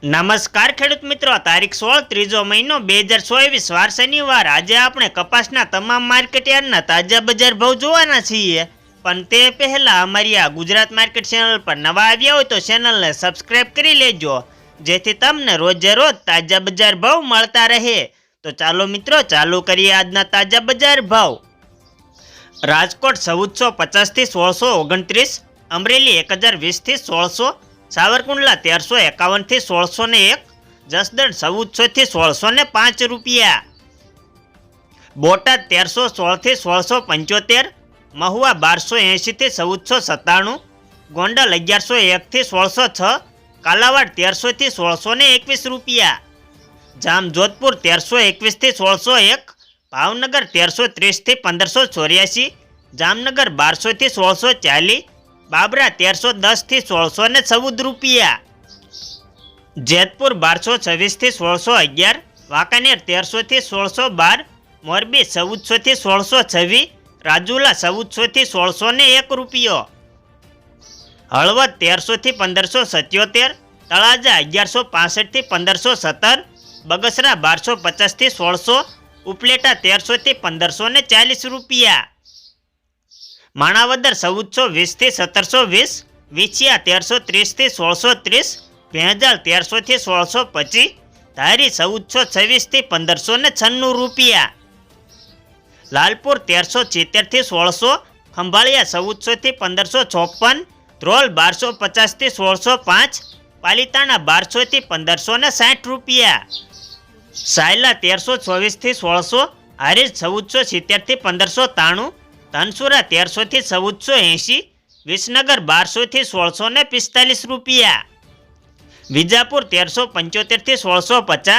નમસ્કાર ખેડૂત મિત્રો, તારીખ 16 ત્રીજો મહિનો 2024 વાર શનિવાર। આજે આપણે કપાસના તમામ માર્કેટ યાર્ડના તાજા બજાર ભાવ જોવાના છીએ, પણ તે પહેલા અમારી આ ગુજરાત માર્કેટ ચેનલ પર નવા આવ્યા હોય તો ચેનલને સબસ્ક્રાઇબ કરી લેજો, જેથી તમને રોજે રોજ તાજા બજાર ભાવ મળતા રહે। તો ચાલો મિત્રો ચાલુ કરીએ આજના તાજા બજાર ભાવ। રાજકોટ 1450 થી 1629, અમરેલી 1020 થી 1600, સાવરકુંડલા 1351 થી 1601, જસદણ 1400 થી 1605 રૂપિયા, બોટાદ 1316 થી 1675, મહુવા 1280 થી 1497, ગોંડલ 1101 થી 1606, કાલાવાડ 1300 થી 1621 રૂપિયા, જામજોધપુર 1321 થી 1601, ભાવનગર 1330 થી 1584, જામનગર 1200 થી 1640, બાબરા 1310 થી 1614 રૂપિયા, જેતપુર 1226 થી 1611, વાંકાનેર 1300 થી 1612, મોરબી 1400 થી 1626, રાજુલા 1400 થી 1601 રૂપિયો, હળવદ 1300 થી 1577, તળાજા 1165 થી 1517, બગસરા 1250 થી 1600, ઉપલેટા 1300 થી 1540 રૂપિયા, માણાવદર 1420 થી 1720, વિછિયા 1330 થી 1630, ભેંજાલ 1300 થી 1625, ધારી 1426 થી 1596 રૂપિયા, લાલપુર 1370 થી 1600, ખંભાળિયા 1400 થી 1554, ધ્રોલ 1250 થી 1605, પાલીતાણા 1200 થી 1560 રૂપિયા, સાયલા 1324 થી 1600, હારીજ 1470 થી 1593, ધનસુરા 1300 થી 1480, વિસનગર 1200 થી 1645 રૂપિયા, વિજાપુર 1375 થી 1650,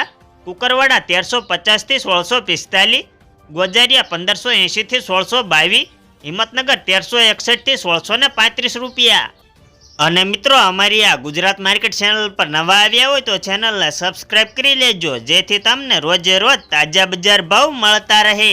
કુકરવાડા 1350 થી 1645, ગોજારિયા 1580 થી 1622, હિંમતનગર 1361 થી 1635 રૂપિયા। અને મિત્રો અમારી આ ગુજરાત માર્કેટ ચેનલ પર નવા આવ્યા હોય તો ચેનલને સબસ્ક્રાઇબ કરી લેજો, જેથી તમને રોજે રોજ તાજા બજાર ભાવ મળતા રહે।